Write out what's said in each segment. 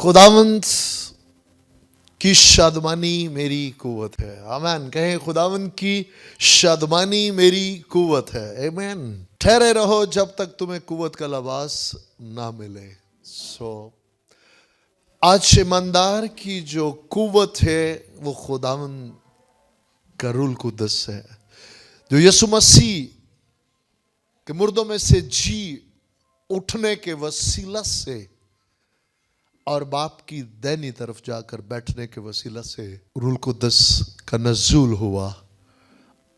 खुदावंद की शादमानी मेरी कुव्वत है। आमीन। कहें, खुदावंद की शादमानी मेरी कुव्वत है। आमीन। ठहरे रहो जब तक तुम्हें कुव्वत का लिबास ना मिले। आज ईमानदार की जो कुव्वत है वो खुदावंद का रूह कुद्दस है, जो यीशु मसीह के मुर्दों में से जी उठने के वसीला से और बाप की दैनी तरफ जाकर बैठने के वसीला से रूह कुद्दस का नज़ूल हुआ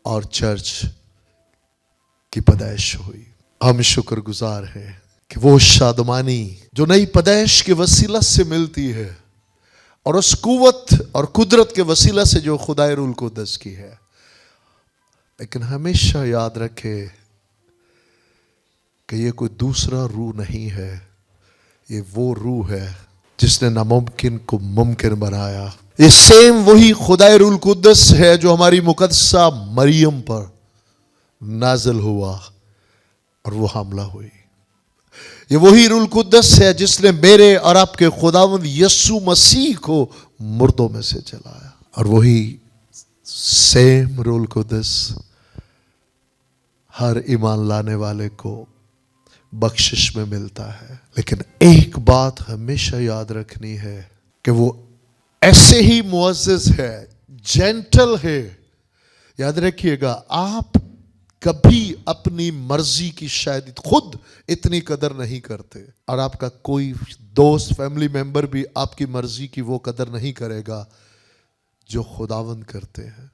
और चर्च की पैदाइश हुई। हम शुक्रगुजार हैं कि वो शादमानी जो नई पैदाइश के वसीला से मिलती है और उस कुव्वत और कुदरत के वसीला से जो खुदाए रूह कुद्दस की है, लेकिन हमेशा याद रखे कि ये कोई दूसरा रूह नहीं है, ये वो रूह है जिसने नामुमकिन को मुमकिन बनाया। ये सेम वही खुदाए रूह कुद्दस है जो हमारी मुकद्दसा मरियम पर नाज़िल हुआ और वो हामला हुई। ये वही रूह कुद्दस है जिसने मेरे और आपके खुदावंद यीशु मसीह को मुर्दों में से जलाया, और वही सेम रूह कुद्दस हर ईमान लाने वाले को बख्शिश में मिलता है। लेकिन एक बात हमेशा याद रखनी है कि वो ऐसे ही मुअज़्ज़िज़ है, जेंटल है। याद रखिएगा, आप कभी अपनी मर्जी की शायद खुद इतनी कदर नहीं करते, और आपका कोई दोस्त फैमिली मेंबर भी आपकी मर्जी की वो कदर नहीं करेगा जो खुदावंद करते हैं।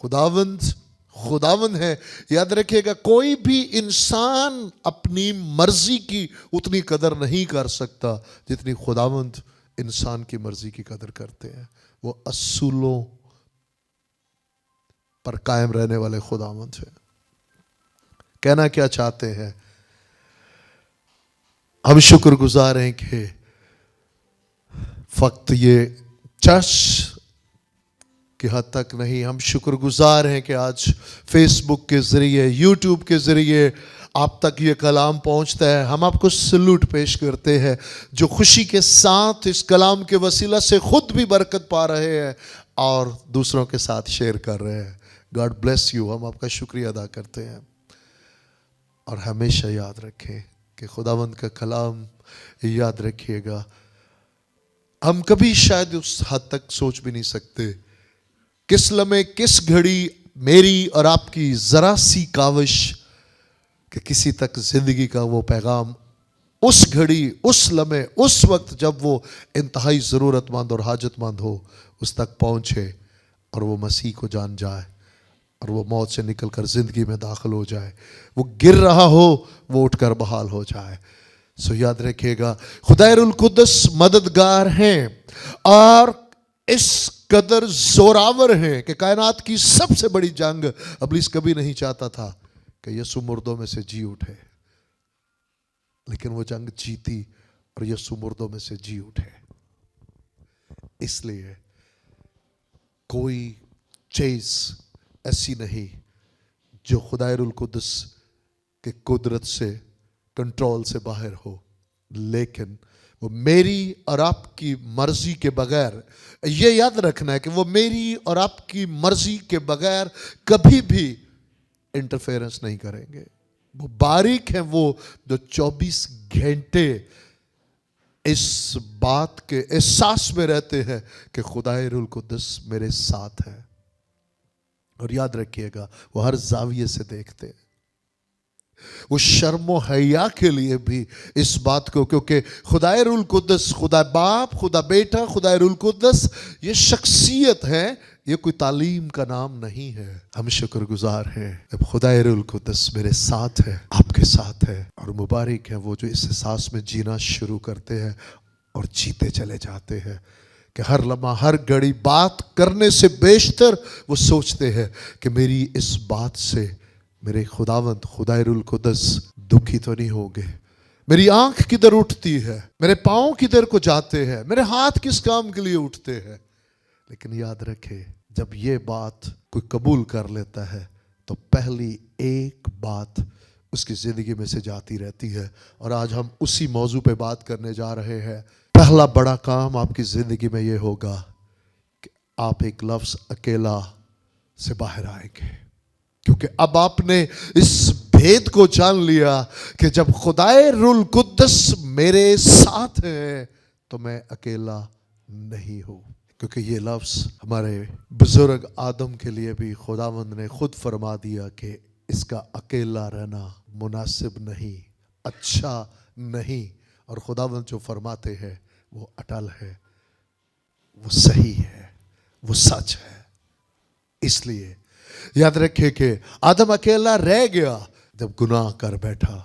खुदावंद है। याद रखिएगा, कोई भी इंसान अपनी मर्जी की उतनी कदर नहीं कर सकता जितनी खुदावंद इंसान की मर्जी की कदर करते हैं। वो असूलों पर कायम रहने वाले खुदावंद है। कहना क्या चाहते हैं, हम शुक्रगुजार हैं कि फक्त ये चर्च की हद तक नहीं, हम शुक्रगुजार हैं कि आज फेसबुक के ज़रिए, यूट्यूब के ज़रिए आप तक ये कलाम पहुंचता है। हम आपको सलूट पेश करते हैं जो खुशी के साथ इस कलाम के वसीला से खुद भी बरकत पा रहे हैं और दूसरों के साथ शेयर कर रहे हैं। God bless you. हम आपका शुक्रिया अदा करते हैं। और हमेशा याद रखें कि खुदावंद का कलाम, याद रखिएगा, हम कभी शायद उस हद तक सोच भी नहीं सकते किस लम्हे, किस घड़ी मेरी और आपकी जरा सी काविश कि किसी तक जिंदगी का वो पैगाम उस घड़ी, उस लम्हे, उस वक्त जब वो इंतहाई ज़रूरतमंद और हाजतमंद हो, उस तक पहुँचे और वो मसीह को जान जाए और वो मौत से निकलकर ज़िंदगी में दाखिल हो जाए। वो गिर रहा हो, वो उठकर बहाल हो जाए। सो याद रखिएगा, खुदाए रूह कुद्दस मददगार हैं और इस कदर जोरावर हैं कि कायनात की सबसे बड़ी जंग इब्लीस कभी नहीं चाहता था कि यीशु मुर्दों में से जी उठे, लेकिन वो जंग जीती और यीशु मुर्दों में से जी उठे। इसलिए कोई चीज ऐसी नहीं जो खुदाए रूह कुद्दस के कुदरत से, कंट्रोल से बाहर हो, लेकिन वो मेरी और आपकी मर्जी के बगैर, ये याद रखना है कि वो मेरी और आपकी मर्जी के बगैर कभी भी इंटरफेरेंस नहीं करेंगे। वो बारीक हैं, वो जो 24 घंटे इस बात के एहसास में रहते हैं कि खुदाए रूह कुद्दस मेरे साथ है। और याद रखिएगा, वो हर जाविये से देखते हैं। वो शर्मो हया के लिए भी इस बात को, क्योंकि खुदाए रूह कुद्दस, खुदा बाप, खुदा बेटा, खुदाए रूह कुद्दस, ये शख्सियत है, ये कोई तालीम का नाम नहीं है। हम शुक्रगुजार हैं अब खुदाए रूह कुद्दस मेरे साथ है, आपके साथ है, और मुबारक है वो जो इस एहसास में जीना शुरू करते हैं और जीते चले जाते हैं कि हर लम्हा, हर घड़ी बात करने से बेशतर वो सोचते हैं कि मेरी इस बात से मेरे खुदावंद खुदाए रूह कुद्दस दुखी तो नहीं होंगे। मेरी आंख किधर उठती है, मेरे पांव किधर को जाते हैं, मेरे हाथ किस काम के लिए उठते हैं। लेकिन याद रखे, जब ये बात कोई कबूल कर लेता है तो पहली एक बात उसकी जिंदगी में से जाती रहती है। और आज हम उसी मौजू पे बात करने जा रहे हैं। पहला बड़ा काम आपकी जिंदगी में ये होगा कि आप एक लफ्ज अकेला से बाहर आएंगे, क्योंकि अब आपने इस भेद को जान लिया कि जब खुदाए रुल कुद्दस मेरे साथ है तो मैं अकेला नहीं हूं। क्योंकि ये लफ्ज हमारे बुजुर्ग आदम के लिए भी खुदावंद ने खुद फरमा दिया कि इसका अकेला रहना मुनासिब नहीं, अच्छा नहीं। और खुदावंद जो फरमाते हैं वो अटल है, वो सही है, वो सच है। इसलिए याद रखिए कि आदम अकेला रह गया जब गुनाह कर बैठा,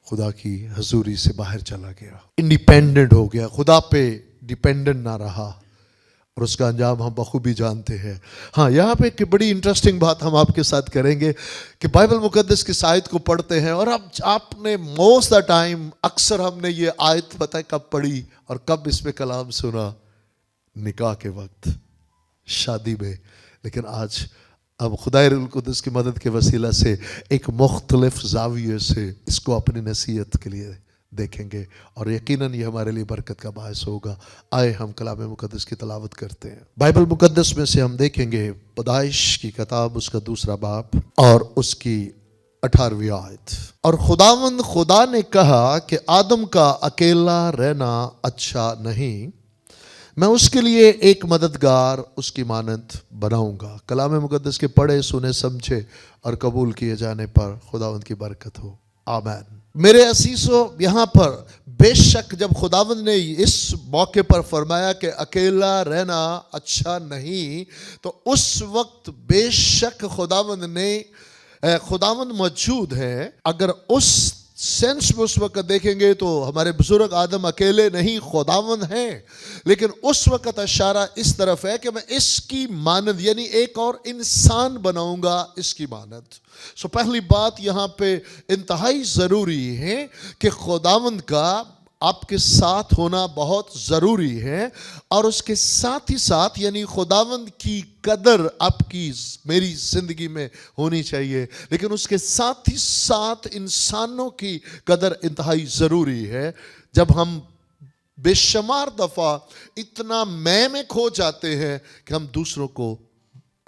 खुदा की हजूरी से बाहर चला गया, इंडिपेंडेंट हो गया, खुदा पे डिपेंडेंट ना रहा, और उसका अंजाम हम बखूबी जानते हैं। हाँ, यहाँ पे एक बड़ी इंटरेस्टिंग बात हम आपके साथ करेंगे कि बाइबल मुकद्दस की आयत को पढ़ते हैं, और अब आपने मोस्ट द टाइम अक्सर हमने ये आयत पता है कब पढ़ी और कब इस पे कलाम सुना, निकाह के वक्त, शादी में। लेकिन आज अब खुदाए रुल कुद्दस की मदद के वसीला से एक मुख्तलिफ जाविये से इसको अपनी नसीहत के लिए देखेंगे, और यकीनन ये हमारे लिए बरकत का बायस होगा। आए हम कलाम मुकद्दस की तलावत करते हैं। बाइबल मुकद्दस में से हम देखेंगे पैदाइश की किताब, उसका 2 बाब और उसकी 18वीं आयत। और खुदावंद खुदा ने कहा कि आदम का अकेला रहना अच्छा नहीं, मैं उसके लिए एक मददगार उसकी मानंद बनाऊंगा। कलाम मुकद्दस के पढ़े सुने समझे और कबूल किए जाने पर खुदावंद की बरकत हो, आमीन। मेरे असीसो, यहाँ पर बेशक जब खुदावंद ने इस मौके पर फरमाया कि अकेला रहना अच्छा नहीं, तो उस वक्त बेशक खुदावंद मौजूद है। अगर उस सेंस में उस वक्त देखेंगे तो हमारे बुजुर्ग आदम अकेले नहीं, खुदावंद हैं। लेकिन उस वक्त इशारा इस तरफ है कि मैं इसकी मानद यानी एक और इंसान बनाऊंगा, इसकी मानद। सो पहली बात यहाँ पे इंतहाई ज़रूरी है कि खुदावंद का आपके साथ होना बहुत ज़रूरी है, और उसके साथ ही साथ यानी खुदावंद की कदर आपकी मेरी ज़िंदगी में होनी चाहिए। लेकिन उसके साथ ही साथ इंसानों की कदर इंतहाई ज़रूरी है। जब हम बेशुमार दफ़ा इतना मैं में खो जाते हैं कि हम दूसरों को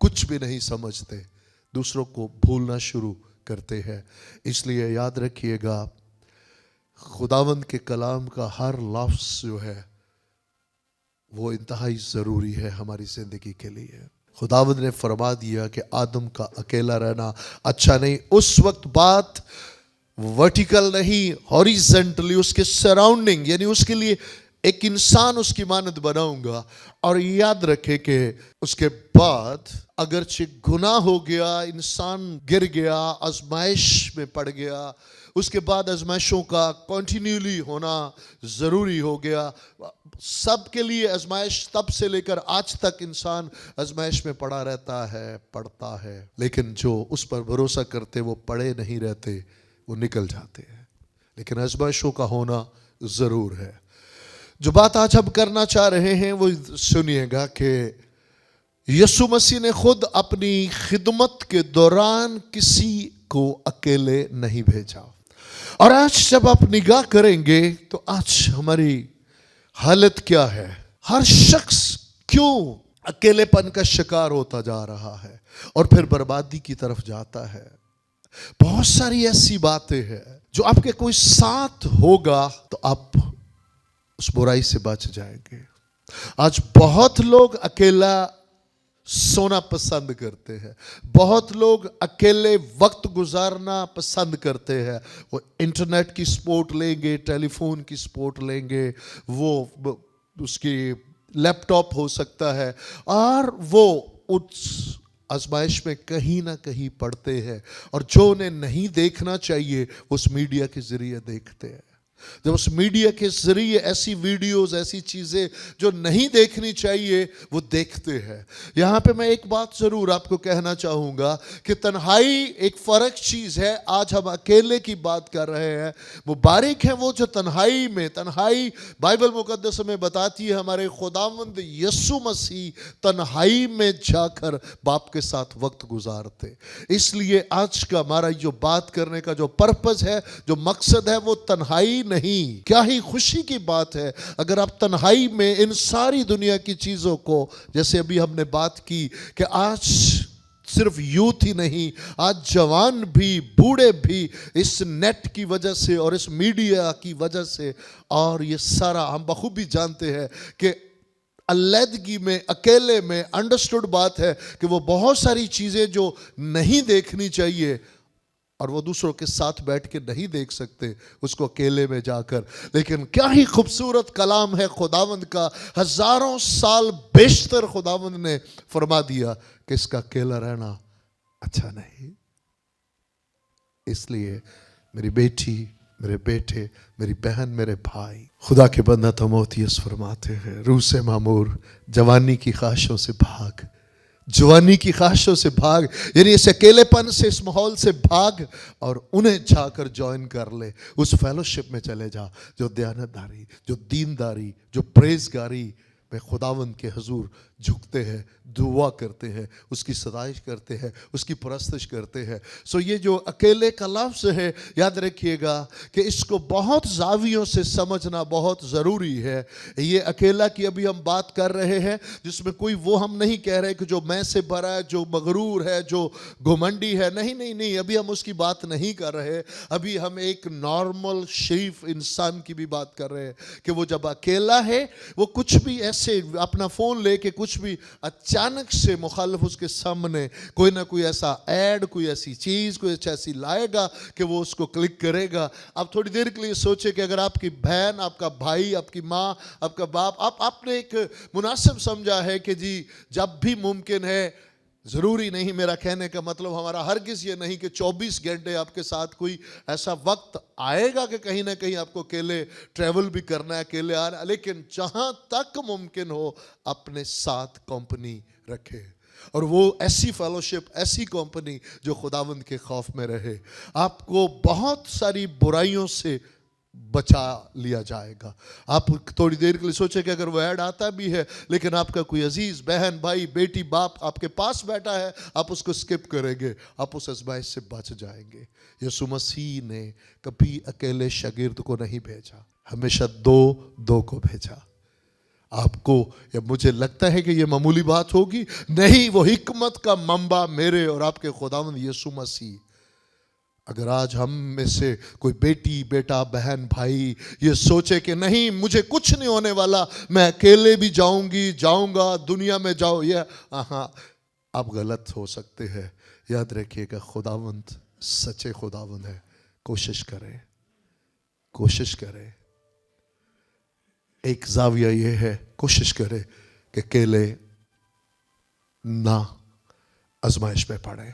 कुछ भी नहीं समझते, दूसरों को भूलना शुरू करते हैं। इसलिए याद रखिएगा, खुदावंद के कलाम का हर लफ्ज़ जो है वो इंतहाई ज़रूरी है हमारी ज़िंदगी के लिए। खुदावंद ने फरमा दिया कि आदम का अकेला रहना अच्छा नहीं। उस वक्त बात वर्टिकल नहीं, हॉरिजेंटली उसके सराउंडिंग यानी उसके लिए एक इंसान उसकी मानद बनाऊंगा। और याद रखे कि उसके बाद अगरचे गुनाह हो गया, इंसान गिर गया, आजमाइश में पड़ गया, उसके बाद आजमाइशों का कंटिन्यूली होना ज़रूरी हो गया। सबके लिए आजमाइश तब से लेकर आज तक इंसान आजमाइश में पड़ा रहता है, पढ़ता है, लेकिन जो उस पर भरोसा करते वो पड़े नहीं रहते, वो निकल जाते हैं। लेकिन आजमाइशों का होना ज़रूर है। जो बात आज हम करना चाह रहे हैं वो सुनिएगा कि यीशु मसीह ने खुद अपनी खिदमत के दौरान किसी को अकेले नहीं भेजा। और आज जब आप निगाह करेंगे तो आज हमारी हालत क्या है? हर शख्स क्यों अकेलेपन का शिकार होता जा रहा है और फिर बर्बादी की तरफ जाता है? बहुत सारी ऐसी बातें हैं जो आपके कोई साथ होगा तो आप उस बुराई से बच जाएंगे। आज बहुत लोग अकेला सोना पसंद करते हैं, बहुत लोग अकेले वक्त गुजारना पसंद करते हैं। वो इंटरनेट की सपोर्ट लेंगे, टेलीफोन की सपोर्ट लेंगे, वो उसकी लैपटॉप हो सकता है, और वो उस आजमाइश में कहीं ना कहीं पड़ते हैं। और जो उन्हें नहीं देखना चाहिए वो उस मीडिया के जरिए देखते हैं। जब उस मीडिया के जरिए ऐसी वीडियोस, ऐसी चीज़ें जो नहीं देखनी चाहिए वो देखते हैं। यहाँ पे मैं एक बात ज़रूर आपको कहना चाहूँगा कि तन्हाई एक फ़र्क चीज़ है। आज हम अकेले की बात कर रहे हैं। मुबारक है वो जो तन्हाई बाइबल मुकद्दस में बताती है हमारे खुदावंद यीशु मसीह तन्हाई में जाकर बाप के साथ वक्त गुजारते। इसलिए आज का हमारा जो बात करने का जो पर्पस है, जो मकसद है, वो तन्हाई نہیں. کیا ہی خوشی کی بات ہے اگر آپ تنہائی میں ان ساری دنیا کی چیزوں کو، جیسے ابھی ہم نے بات کی کہ آج صرف یوتھ ہی نہیں، آج جوان بھی، بوڑھے بھی اس نیٹ کی وجہ سے اور اس میڈیا کی وجہ سے، اور یہ سارا ہم بخوبی جانتے ہیں کہ علیحدگی میں، اکیلے میں انڈرسٹوڈ بات ہے کہ وہ بہت ساری چیزیں جو نہیں دیکھنی چاہیے اور وہ دوسروں کے ساتھ بیٹھ کے نہیں دیکھ سکتے اس کو اکیلے میں جا کر. لیکن کیا ہی خوبصورت کلام ہے خداوند کا. ہزاروں سال بیشتر خداوند نے فرما دیا کہ اس کا اکیلا رہنا اچھا نہیں. اس لیے میری بیٹی، میرے بیٹے، میری بہن، میرے بھائی، خدا کے بندہ تموتھیوس فرماتے ہیں روح سے معمور جوانی کی خواہشوں سے بھاگ، جوانی کی خواہشوں سے بھاگ، یعنی اس اکیلے پن سے، اس ماحول سے بھاگ اور انہیں جا کر جوائن کر لے. اس فیلوشپ میں چلے جا جو دیانتداری، جو دینداری، جو پریزگاری میں خداوند کے حضور جھکتے ہیں، دعا کرتے ہیں، اس کی ستائش کرتے ہیں، اس کی پرستش کرتے ہیں. سو یہ جو اکیلے کا لفظ ہے، یاد رکھیے گا کہ اس کو بہت زاویوں سے سمجھنا بہت ضروری ہے. یہ اکیلا کی ابھی ہم بات کر رہے ہیں جس میں کوئی وہ ہم نہیں کہہ رہے کہ جو میں سے بھرا ہے، جو مغرور ہے، جو گھمنڈی ہے. نہیں نہیں نہیں، ابھی ہم اس کی بات نہیں کر رہے. ابھی ہم ایک نارمل شریف انسان کی بھی بات کر رہے ہیں کہ وہ جب اکیلا ہے، وہ کچھ بھی ایسے اپنا فون لے کے کچھ بھی اچانک سے مخالف اس کے سامنے کوئی نہ کوئی ایسا ایڈ، کوئی ایسی چیز، کوئی ایسی لائے گا کہ وہ اس کو کلک کرے گا. آپ تھوڑی دیر کے لیے سوچیں کہ اگر آپ کی بہن، آپ کا بھائی، آپ کی ماں، آپ کا باپ، آپ نے ایک مناسب سمجھا ہے کہ جی جب بھی ممکن ہے، ضروری نہیں، میرا کہنے کا مطلب ہمارا ہرگز یہ نہیں کہ 24 گھنٹے آپ کے ساتھ کوئی ایسا وقت آئے گا کہ کہیں نہ کہیں آپ کو اکیلے ٹریول بھی کرنا ہے، اکیلے آنا، لیکن جہاں تک ممکن ہو اپنے ساتھ کمپنی رکھے. اور وہ ایسی فیلوشپ، ایسی کمپنی جو خداوند کے خوف میں رہے. آپ کو بہت ساری برائیوں سے بچا لیا جائے گا. آپ تھوڑی دیر کے لیے سوچیں کہ اگر وہ ایڈ آتا بھی ہے لیکن آپ کا کوئی عزیز بہن، بھائی، بیٹی، باپ آپ کے پاس بیٹھا ہے، آپ اس کو سکپ کریں گے، آپ اس ازمائش سے بچ جائیں گے. یسوع مسیح نے کبھی اکیلے شاگرد کو نہیں بھیجا، ہمیشہ دو کو بھیجا. آپ کو یا مجھے لگتا ہے کہ یہ معمولی بات ہوگی؟ نہیں، وہ حکمت کا منبع میرے اور آپ کے خداوند یسوع مسیح. اگر آج ہم میں سے کوئی بیٹی، بیٹا، بہن، بھائی یہ سوچے کہ نہیں مجھے کچھ نہیں ہونے والا، میں اکیلے بھی جاؤں گا دنیا میں جاؤ، یہ آپ غلط ہو سکتے ہیں. یاد رکھیے گا خداوند سچے خداوند ہے. کوشش کرے. ایک زاویہ یہ ہے، کوشش کرے کہ اکیلے نہ آزمائش میں پڑے.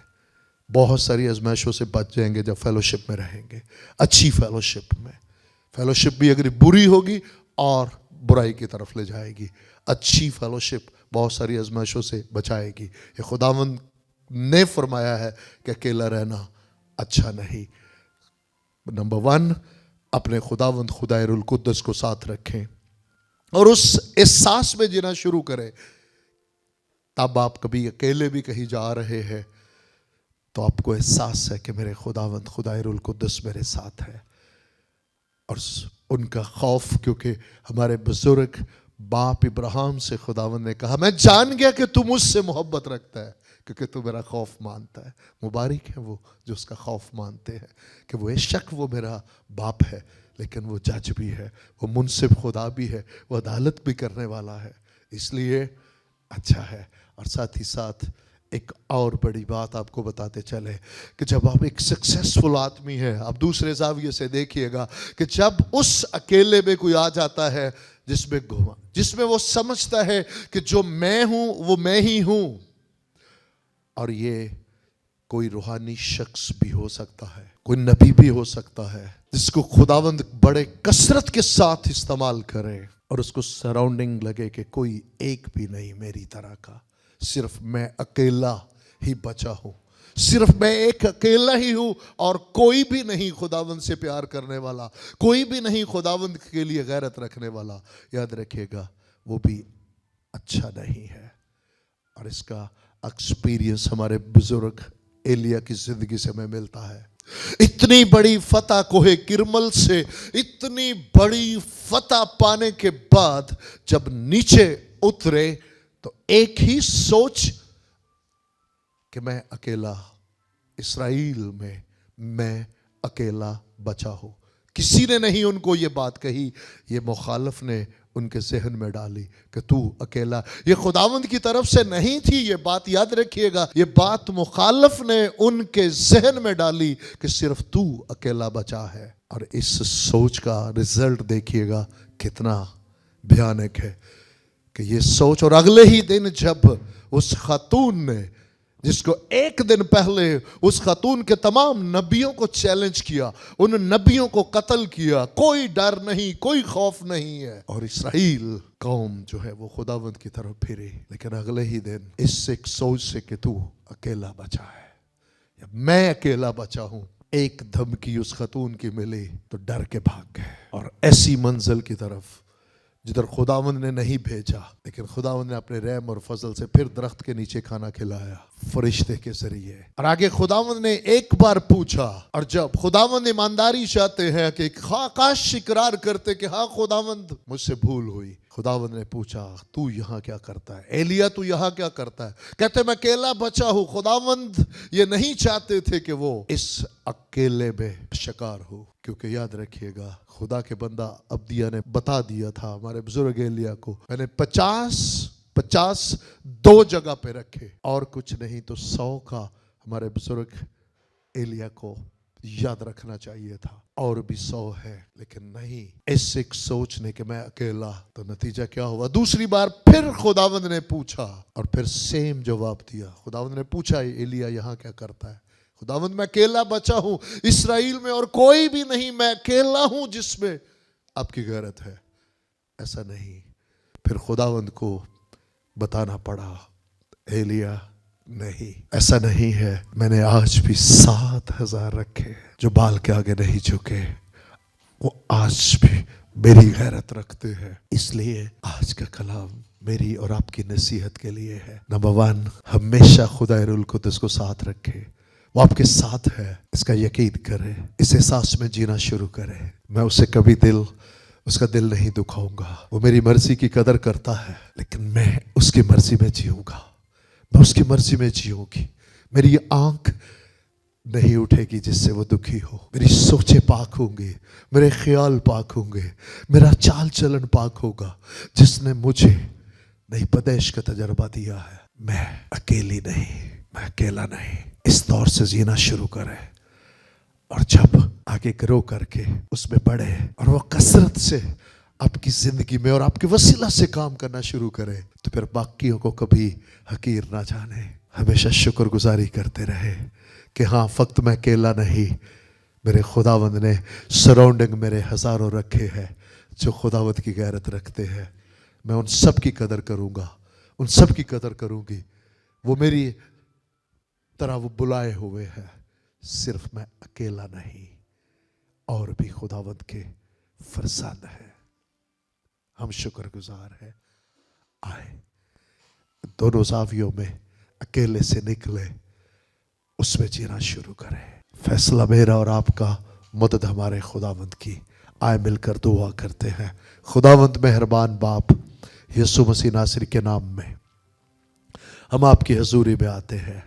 بہت ساری آزمائشوں سے بچ جائیں گے جب فیلوشپ میں رہیں گے، اچھی فیلوشپ میں. فیلوشپ بھی اگر بری ہوگی اور برائی کی طرف لے جائے گی، اچھی فیلوشپ بہت ساری آزمائشوں سے بچائے گی. یہ خداوند نے فرمایا ہے کہ اکیلا رہنا اچھا نہیں. نمبر 1، اپنے خداوند خدائے روح القدس کو ساتھ رکھیں اور اس احساس میں جینا شروع کریں. تب آپ کبھی اکیلے بھی کہیں جا رہے ہیں تو آپ کو احساس ہے کہ میرے خداوند خدائے روح القدس میرے ساتھ ہے. اور ان کا خوف، کیونکہ ہمارے بزرگ باپ ابراہیم سے خداوند نے کہا میں جان گیا کہ تو مجھ سے محبت رکھتا ہے کیونکہ تو میرا خوف مانتا ہے. مبارک ہے وہ جو اس کا خوف مانتے ہیں کہ وہ بے شک وہ میرا باپ ہے لیکن وہ جج بھی ہے، وہ منصف خدا بھی ہے، وہ عدالت بھی کرنے والا ہے. اس لیے اچھا ہے. اور ساتھ ہی ساتھ ایک اور بڑی بات آپ کو بتاتے چلے کہ جب آپ ایک سکسیسفل آدمی ہے، آپ دوسرے زاویے سے دیکھیے گا کہ جب اس اکیلے میں کوئی آ جاتا ہے جس میں وہ سمجھتا ہے کہ جو میں ہوں وہ میں ہی ہوں. اور یہ کوئی روحانی شخص بھی ہو سکتا ہے، کوئی نبی بھی ہو سکتا ہے جس کو خداوند بڑے کثرت کے ساتھ استعمال کرے اور اس کو سراؤنڈنگ لگے کہ کوئی ایک بھی نہیں میری طرح کا، صرف میں اکیلا ہی بچا ہوں، صرف میں ایک اکیلا ہی ہوں اور کوئی بھی نہیں خداوند سے پیار کرنے والا، کوئی بھی نہیں خداوند کے لیے غیرت رکھنے والا. یاد رکھیے گا وہ بھی اچھا نہیں ہے. اور اس کا ایکسپیرینس ہمارے بزرگ ایلیا کی زندگی سے ہمیں ملتا ہے. इतनी बड़ी फतह कोहे किरमल से, इतनी बड़ी फतह पाने के बाद जब नीचे उतरे तो एक ही सोच कि मैं अकेला, इस्राएल में मैं अकेला बचा हूं। किसी ने नहीं उनको ये बात कही, ये मुखालिफ ने उनके जहन में डाली कि तू अकेला। ये खुदावंद की तरफ से नहीं थी ये बात, याद रखिएगा। ये बात मुखालिफ ने उनके जहन में डाली कि सिर्फ तू अकेला बचा है। और इस सोच का रिजल्ट देखिएगा कितना भयानक है कि ये सोच, और अगले ही दिन जब उस खातून ने, जिसको एक दिन पहले उस खातून के तमाम नबियों को चैलेंज किया, उन नबियों को कत्ल किया, कोई डर नहीं, कोई खौफ नहीं है, और इसराइल कौम जो है वो खुदावंद की तरफ फिरी। लेकिन अगले ही दिन इस एक सोच से कि तू अकेला बचा है या मैं अकेला बचा हूं, एक धमकी उस खातून की मिली तो डर के भाग गए और ऐसी मंजिल की तरफ जिधर खुदावंद ने नहीं भेजा, लेकिन खुदावंद ने अपने रहम और फजल से फिर दरख्त के नीचे खाना खिलाया फरिश्ते के जरिए। और आगे खुदावंद ने एक बार पूछा, और जब खुदावंद ईमानदारी चाहते हैं कि काश इकरार करते कि हाँ खुदावंद मुझसे भूल हुई, खुदावंद ने पूछा तू यहाँ क्या करता है, एलिया तू यहाँ क्या करता है? कहते मैं अकेला बचा हूँ। खुदावंद ये नहीं चाहते थे कि वो इस अकेले में शिकार हो, क्योंकि याद रखिएगा खुदा के बंदा अब्दिया ने बता दिया था हमारे बुजुर्ग एलिया को, मैंने 50 दो जगह पे रखे और कुछ नहीं तो 100 का हमारे बुजुर्ग एलिया को याद रखना चाहिए था, और भी 100 है। लेकिन नहीं, इस एक सोचने कि मैं अकेला, तो नतीजा क्या हुआ? दूसरी बार फिर खुदावंद ने पूछा और फिर सेम जवाब दिया। खुदावंद ने पूछा एलिया यहाँ क्या करता है? खुदावंद मैं अकेला बचा हूं इसराइल में और कोई भी नहीं, मैं अकेला हूं जिसमें आपकी गैरत है। ऐसा नहीं, फिर खुदावंद को बताना पड़ा एलिया नहीं, ऐसा नहीं है, मैंने आज भी 7,000 रखे जो बाल के आगे नहीं झुके, वो आज भी मेरी गैरत रखते हैं। इसलिए आज का कलाम मेरी और आपकी नसीहत के लिए है। नंबर 1, हमेशा खुदा रुल कुद्दस को साथ रखे, वो आपके साथ है, इसका यकीन करें, इस एहसास में जीना शुरू करें। मैं उसे कभी उसका दिल नहीं दुखाऊंगा, वो मेरी मर्जी की कदर करता है, लेकिन मैं उसकी मर्जी में जीऊंगा, मैं उसकी मर्जी में जीऊंगी। मेरी आंख नहीं उठेगी जिससे वो दुखी हो, मेरी सोचें पाक होंगी, मेरे ख्याल पाक होंगे, मेरा चाल चलन पाक होगा, जिसने मुझे नई पैदाइश का तजर्बा दिया है। मैं अकेली नहीं, मैं अकेला नहीं। इस दौर से जीना शुरू करें, और जब आगे ग्रो करके उसमें बढ़े और वो कसरत से आपकी जिंदगी में और आपके वसीला से काम करना शुरू करें, तो फिर बाकियों को कभी हकीर ना जाने, हमेशा शुक्रगुजारी करते रहे कि हाँ फक्त मैं अकेला नहीं, मेरे खुदावंद ने सराउंडिंग मेरे हजारों रखे हैं जो खुदावंद की गैरत रखते हैं। मैं उन सब की कदर करूँगा, उन सब की कदर करूँगी। वो मेरी तरह वो बुलाए हुए हैं, सिर्फ मैं अकेला नहीं, और भी खुदावंद के फरजांद हैं। हम शुक्रगुजार हैं। आए दोनों जावियों में अकेले से निकले, उसमें जीना शुरू करें। फैसला मेरा और आपका, मदद हमारे खुदावंद की। आए मिलकर दुआ करते हैं। खुदावंद मेहरबान बाप, यीशु मसीह नासरी के नाम में हम आपकी हजूरी में आते हैं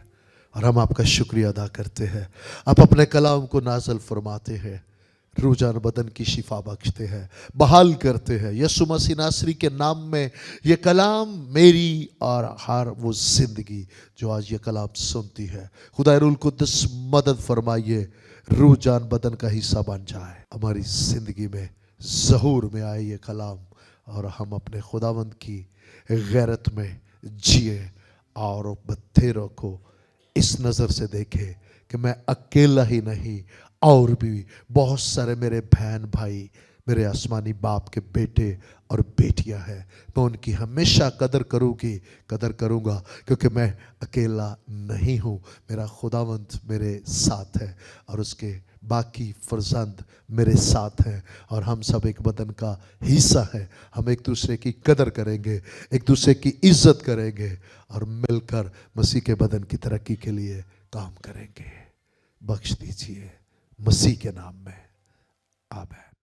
और हम आपका शुक्रिया अदा करते हैं। आप अपने कलाम को नाज़िल फरमाते हैं, रूह जान बदन की शिफा बख्शते हैं, बहाल करते हैं। यीशु मसीह नासरी के नाम में ये कलाम मेरी और हर वो जिंदगी जो आज ये कलाम सुनती है, खुदा रुल कुद्दस मदद फरमाइए, रूह जान बदन का हिस्सा बन जाए, हमारी जिंदगी में ज़हूर में आए ये कलाम, और हम अपने खुदावंद की गैरत में जिए और बत्थेरों को इस नज़र से देखे कि मैं अकेला ही नहीं, और भी बहुत सारे मेरे बहन भाई, मेरे आसमानी बाप के बेटे और बेटियां हैं। मैं उनकी हमेशा कदर करूंगा, क्योंकि मैं अकेला नहीं हूँ, मेरा खुदावंद मेरे साथ है और उसके बाकी फरजंद मेरे साथ हैं, और हम सब एक बदन का हिस्सा है। हम एक दूसरे की कदर करेंगे, एक दूसरे की इज्जत करेंगे, और मिलकर मसीह के बदन की तरक्की के लिए काम करेंगे। बख्श दीजिए। مسیح کے نام میں آمین.